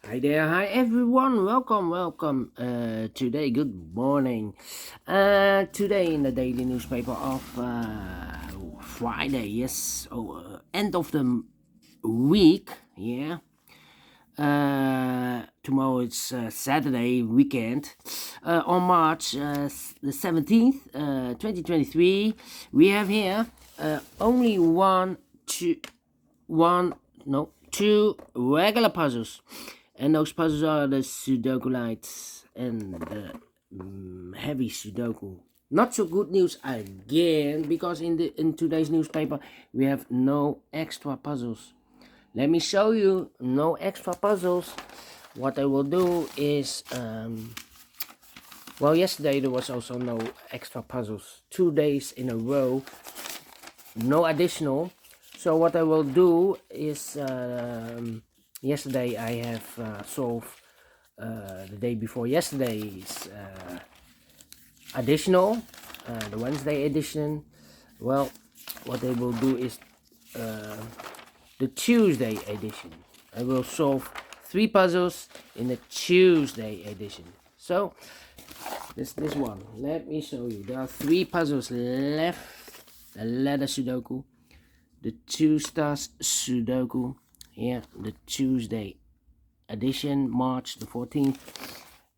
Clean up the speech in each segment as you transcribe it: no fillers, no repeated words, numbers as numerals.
Hi there, hi everyone, welcome. Today, good morning. Today in the daily newspaper of Friday, yes, end of the week, yeah. Tomorrow it's Saturday weekend. On March the 17th, 2023, we have here only two regular puzzles. And those puzzles are the Sudoku Light and the heavy Sudoku. Not so good news again, because in today's newspaper we have no extra puzzles. Let me show you, no extra puzzles. What I will do is, well, yesterday there was also no extra puzzles. 2 days in a row, no additional. So what I will do is, yesterday I have solved the day before yesterday's additional, the Wednesday edition. Well, what I will do is the Tuesday edition. I will solve 3 puzzles in the Tuesday edition. So this one, let me show you. There are 3 puzzles left. The letter Sudoku, the 2 stars Sudoku, yeah, the Tuesday edition, March the 14th,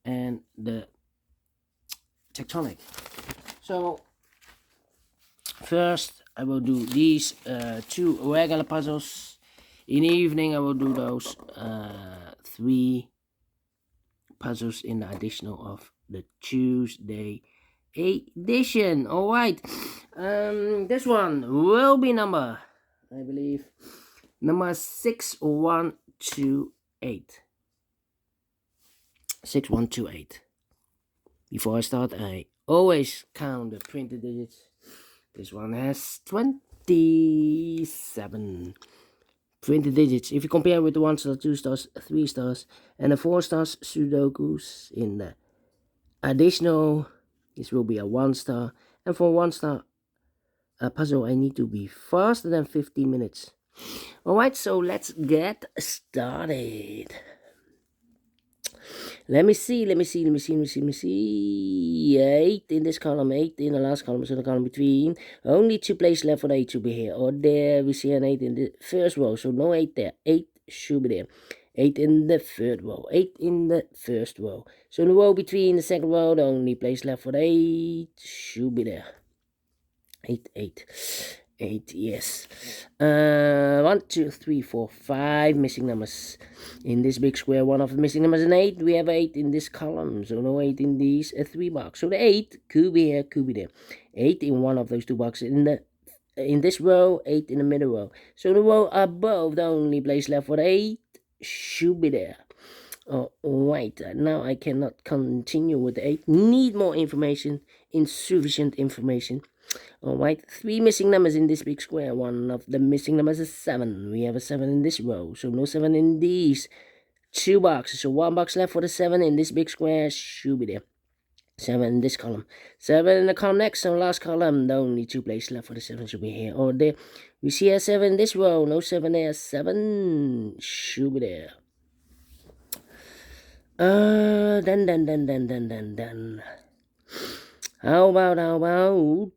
and the tectonic. So first I will do these 2 regular puzzles. In the evening I will do those 3 puzzles in the additional of the Tuesday edition. All right. This one will be number, I believe, number 6128. 6128. Before I start, I always count the printed digits. This one has 27 printed digits. If you compare with the 1 star, 2 stars, 3 stars, and the 4 stars Sudokus in the additional, this will be a 1 star. And for 1 star puzzle, I need to be faster than 15 minutes. Alright, so let's get started. Let me see. 8 in this column, 8 in the last column, so the column between. Only 2 places left for the 8 should be here or there. We see an 8 in the first row, so no 8 there. 8 should be there. 8 in the third row, 8 in the first row. So the row between the second row, the only place left for the 8 should be there. 8, 8. 8, yes. 1, 2, 3, 4, 5 missing numbers in this big square. One of the missing numbers is an 8. We have 8 in this column, so no 8 in these 3 boxes. So the 8 could be here, could be there. 8 in one of those 2 boxes. In this row, 8 in the middle row. So the row above, the only place left for the 8 should be there. Alright, now I cannot continue with the 8. Need more information, insufficient information. Alright, 3 missing numbers in this big square. One of the missing numbers is 7. We have a 7 in this row, so no 7 in these 2 boxes. So 1 box left for the 7 in this big square should be there. 7 in this column. 7 in the column next, so last column. The only 2 places left for the 7 should be here or there. We see a 7 in this row, no 7 there. 7 should be there. Then. How about 9?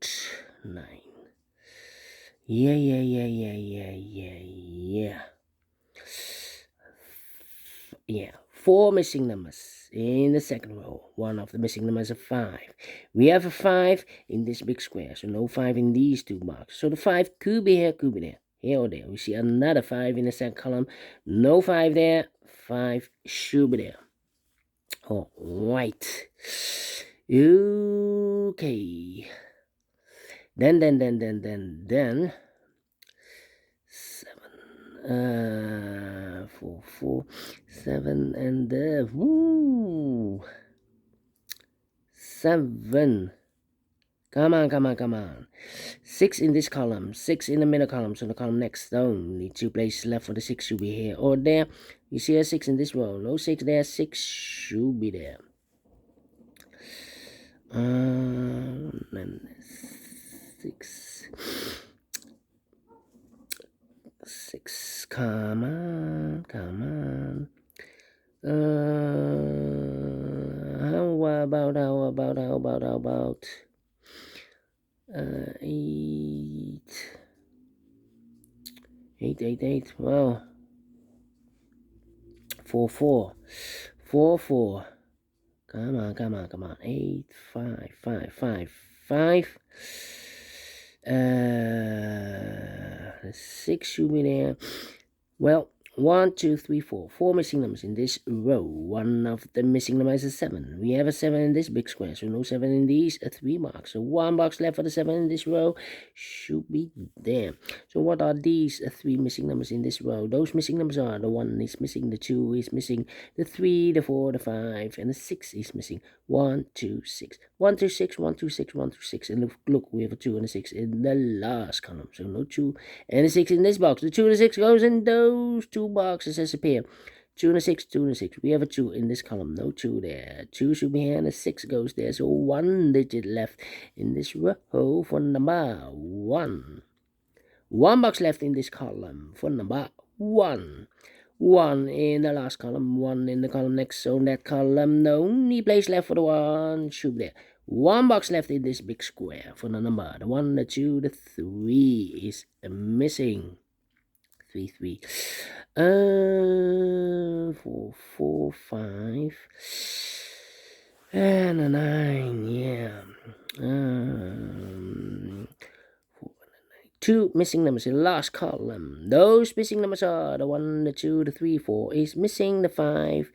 Yeah. 4 missing numbers in the second row. One of the missing numbers is 5. We have a 5 in this big square, so no 5 in these 2 boxes. So the 5 could be here, could be there. Here or there. We see another 5 in the second column. No 5 there. 5 should be there. All right. Okay. Then 7. 4, 7, and 7. Come on. 6 in this column, 6 in the middle column, so the column next. Only 2 places left for the 6 should be here or there. You see a 6 in this row, no 6 there. 6 should be there. And 6. 6, come on. How about 8. Wow. 4. Come on. 8, 5. 6 should be there. Well, 1, 2, 3, 4. 4 missing numbers in this row. One of the missing numbers is 7. We have a 7 in this big square, so no 7 in these 3 marks. So 1 box left for the 7 in this row should be there. So what are these 3 missing numbers in this row? Those missing numbers are the 1 is missing, the 2 is missing, the 3, the 4, the 5, and the 6 is missing. 1, 2, 6. 1, 2, 6, 1, 2, 6, 1, 2, 6. And look, we have a 2 and a 6 in the last column. So no 2 and a 6 in this box. The 2 and a 6 goes in those 2 boxes as a pair. 2 and a 6, 2 and a 6. We have a 2 in this column. No 2 there. 2 should be here and a 6 goes there. So 1 digit left in this row for number 1. 1 box left in this column for number 1. 1 in the last column, 1 in the column next. So in that column, the only place left for the 1 should be there. 1 box left in this big square for the number. The 1, the 2, the 3 is missing. 3. 4, 5. And a 9, yeah. 2 missing numbers in the last column. Those missing numbers are the 1, the 2, the 3, 4 is missing. The 5,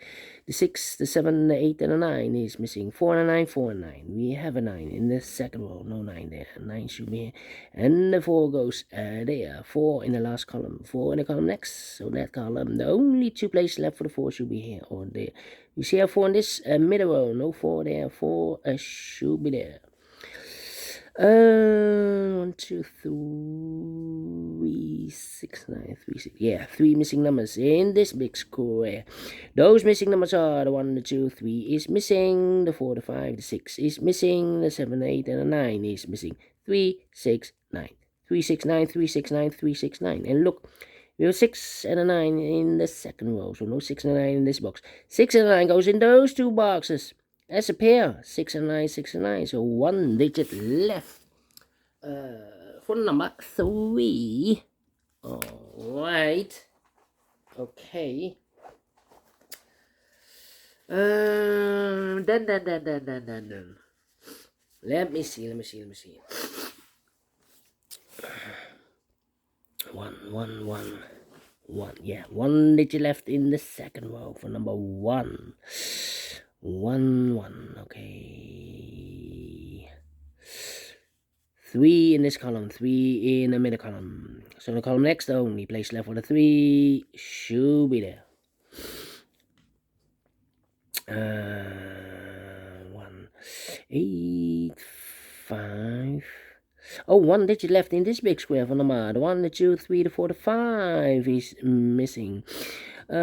the 6, the 7, the 8, and the 9 is missing. 4 and a 9, 4 and 9. We have a 9 in the second row. No 9 there. 9 should be here. And the 4 goes there. 4 in the last column. 4 in the column next. So that column, the only 2 places left for the 4 should be here or there. You see a 4 in this middle row. No 4 there. 4 should be there. 1, 2, 3, 6, 9, 3, 6. Yeah, 3 missing numbers in this big square. Those missing numbers are the 1, the 2, 3 is missing, the 4, the 5, the 6 is missing, the 7, 8, and the 9 is missing. 3, 6, 9. 3, 6, 9, 3, 6, 9, 3, 6, 9. And look, we have 6 and a 9 in the second row, so no 6 and a 9 in this box. 6 and a 9 goes in those 2 boxes. As a pair, 6 and 9, 6 and 9. So 1 digit left for number 3. Alright. Okay. Then. Let me see. 1. Yeah, 1 digit left in the second row for number 1. 1. Okay. 3 in this column, 3 in the middle column. So the column next, the only place left for the 3 should be there. 1, 8, 5. Oh, 1 digit left in this big square for number. The 1, the 2, 3, the 4, the 5 is missing. 4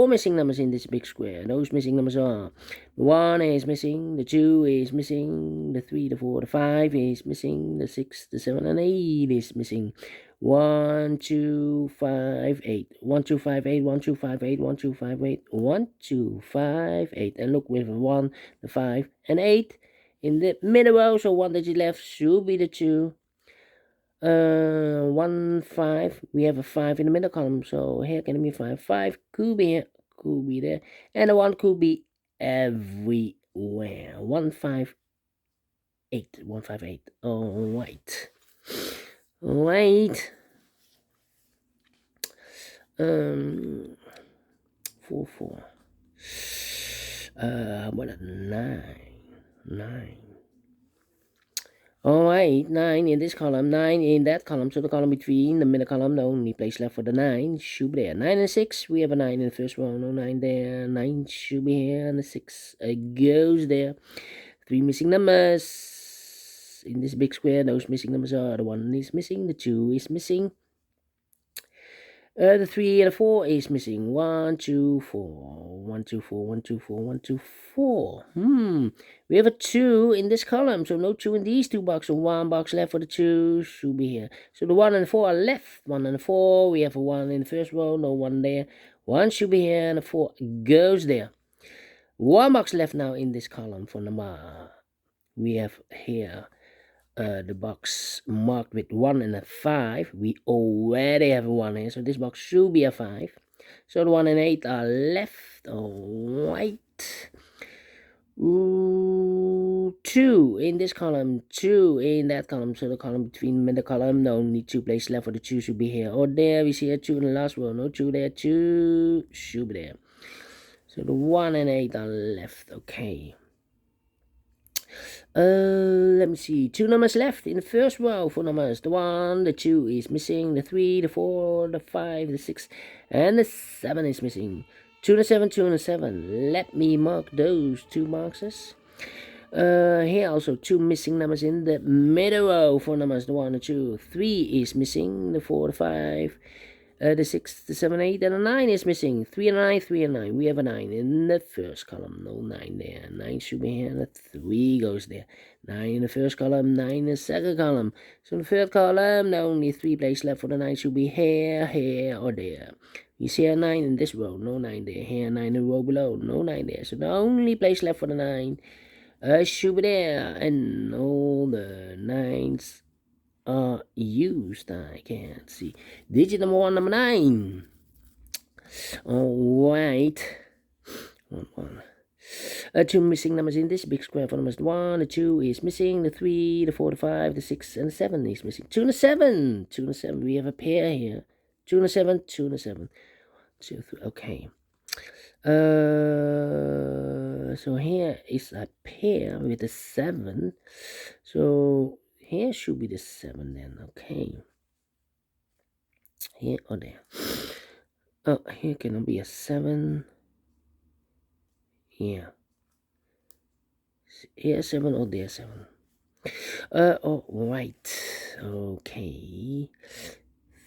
missing numbers in this big square. Those missing numbers are the 1 is missing, the 2 is missing, the 3, the 4, the 5 is missing, the 6, the 7, and 8 is missing. 1, 2, 5, 8. 1, 2, 5, 8. 1, 2, 5, 8. 1, 2, 5, 8. 1, 2, 5, 8. And look, we have 1, the 5, and 8 in the middle row. So 1 digit left should be the 2. 1, 5. We have a 5 in the middle column, so here can be 5. 5 could be here, could be there, and the 1 could be everywhere. 1, 5, 8. 1, 5, 8. All right. 4, 4. What a 9. Alright, 9 in this column, 9 in that column, so the column between the middle column, the only place left for the 9 should be there. 9 and 6, we have a 9 in the first row, no 9 there. 9 should be here, and the 6 goes there. 3 missing numbers in this big square. Those missing numbers are the 1 is missing, the 2 is missing, the 3 and the 4 is missing. 1, 2, 4. 1, 2, 4, 1, 2, 4, 1, 2, 4. We have a 2 in this column, so no 2 in these two boxes. So 1 box left for the 2 should be here. So the 1 and 4 are left. 1 and 4, we have a 1 in the first row, no 1 there. 1 should be here, and a 4 goes there. 1 box left now in this column for number. We have here the box marked with 1 and a 5. We already have a 1 here, so this box should be a 5. So the 1 and 8 are left. Alright. 2 in this column, 2 in that column. So the column between the column, no need 2 places left for the 2 should be here or there. We see a 2 in the last row, no 2 there, 2 should be there. So the 1 and 8 are left. Okay. Let me see. 2 numbers left in the first row for numbers. The 1, the 2 is missing. The 3, the 4, the 5, the 6, and the 7 is missing. 2 and a 7, 2 and a 7. Let me mark those 2 boxes. Here also 2 missing numbers in the middle row for numbers. The 1, the 2, 3 is missing. The 4, the 5, the 6, the 7, 8, and the 9 is missing. 3 and 9, 3 and 9. We have a 9 in the first column. No 9 there. 9 should be here, and the 3 goes there. 9 in the first column, 9 in the second column. So in the third column, there are only 3 places left for the 9 should be here, here, or there. You see a 9 in this row, no 9 there. Here, 9 in the row below, no 9 there. So the only place left for the 9 should be there. And all the 9s are used. I can't see. Digit number 1, number 9. Alright. 1. 2 missing numbers in this big square for numbers. 1, the 2 is missing. The 3, the 4, the 5, the 6, and the 7 is missing. 2 and a 7. 2 and a 7. We have a pair here. 2 and a 7, 2 and a 7. 2, 3. Okay. So here is a pair with a 7. So here should be the 7 then. Okay. Here or there. Oh, here cannot be a 7. Here. Here 7 or there 7. Oh, right. Okay.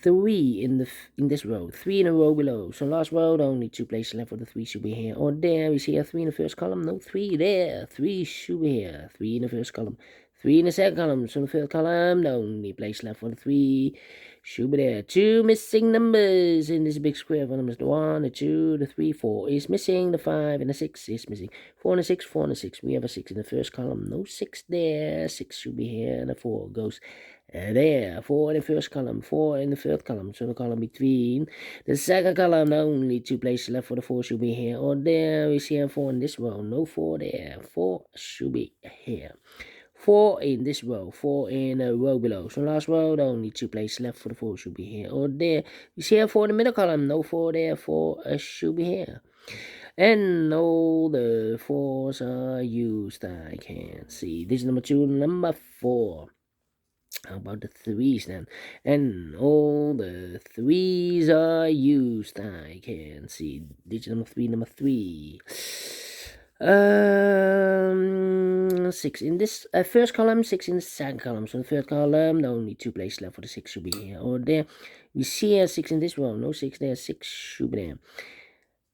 3 in this row, 3 in a row below. So last row, only 2 places left for the 3 should be here or there. We see a 3 in the first column, no 3 there. 3 should be here. 3 in the first column, 3 in the second column. So the third column, the only place left for the 3 should be there. 2 missing numbers in this big square for numbers. The 1, the 2, the 3, 4 is missing. The 5 and the 6 is missing. 4 and the 6, 4 and the 6. We have a 6 in the first column, no 6 there. 6 should be here, and the 4 goes there. 4 in the first column, 4 in the third column. So the column between the second column, only 2 places left for the 4 should be here or there. We see a 4 in this row, no 4 there. 4 should be here. 4 in this row, 4 in a row below. So last row, the only 2 places left for the 4 should be here or there. We see a 4 in the middle column, no 4 there. 4 should be here. And all the 4s are used. I can't see. This is number 2, number 4. How about the 3s then? And all the 3s are used. I can see. Digit number 3, number 3. 6 in this first column, 6 in the second column. So the third column, the only 2 places left for the 6 should be here or there. We see a 6 in this row, no 6 there, 6 should be there.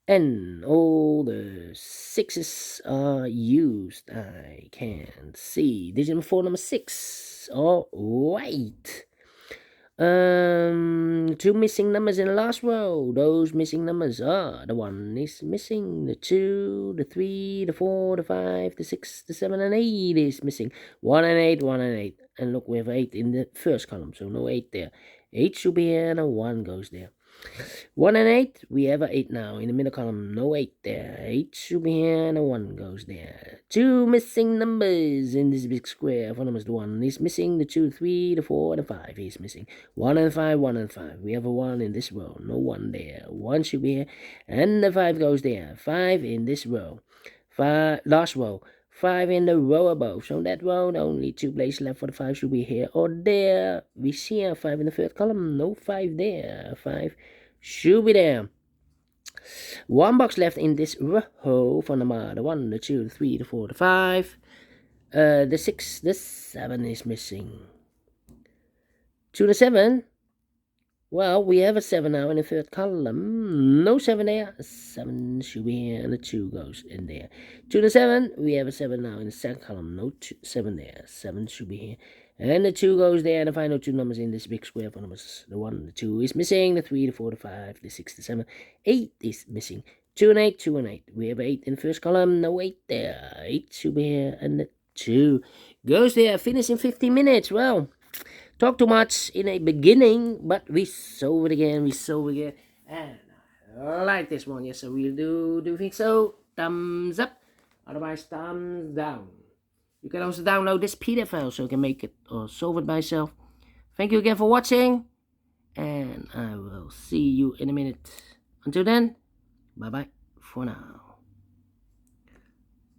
And all the 6s are used. I can see. Digit number 4, number 6. All right. 2 missing numbers in the last row. Those missing numbers are the 1 is missing, the 2, the 3, the 4, the 5, the 6, the 7, and 8 is missing. 1 and 8, 1 and 8. And look, we have 8 in the first column, so no 8 there. 8 should be here, and a 1 goes there. 1 and 8, we have a 8 now. In the middle column, no 8 there. 8 should be here, and a 1 goes there. 2 missing numbers in this big square for numbers. The 1 is missing, the 2, 3, the 4, and the 5 is missing. 1 and 5, 1 and 5. We have a 1 in this row, no 1 there. 1 should be here, and the 5 goes there. 5 in this row. Last row. 5 in the row above. So that row, only 2 places left for the 5 should be here or there. We see a 5 in the third column, no 5 there. 5 should be there. 1 box left in this row for number the 1, the 2, the 3, the 4, the 5. The 6, the 7 is missing. 2 and 7. Well, we have a 7 now in the third column. No 7 there. A 7 should be here, and a 2 goes in there. 2 to 7. We have a 7 now in the second column. No 7 there. 7 should be here. And the 2 goes there. The final 2 numbers in this big square for numbers. The 1, the 2 is missing. The 3, the 4, the 5, the 6, the 7. 8 is missing. 2 and 8, 2 and 8. We have 8 in the first column. No 8 there. 8 should be here. And the 2 goes there. Finish in 15 minutes. Well, talk too much in a beginning, but we solve it again, and I like this one. Yes, so we'll do you think so? Thumbs up, otherwise thumbs down. You can also download this PDF file so you can make it or solve it by yourself. Thank you again for watching, and I will see you in a minute. Until then, bye bye for now.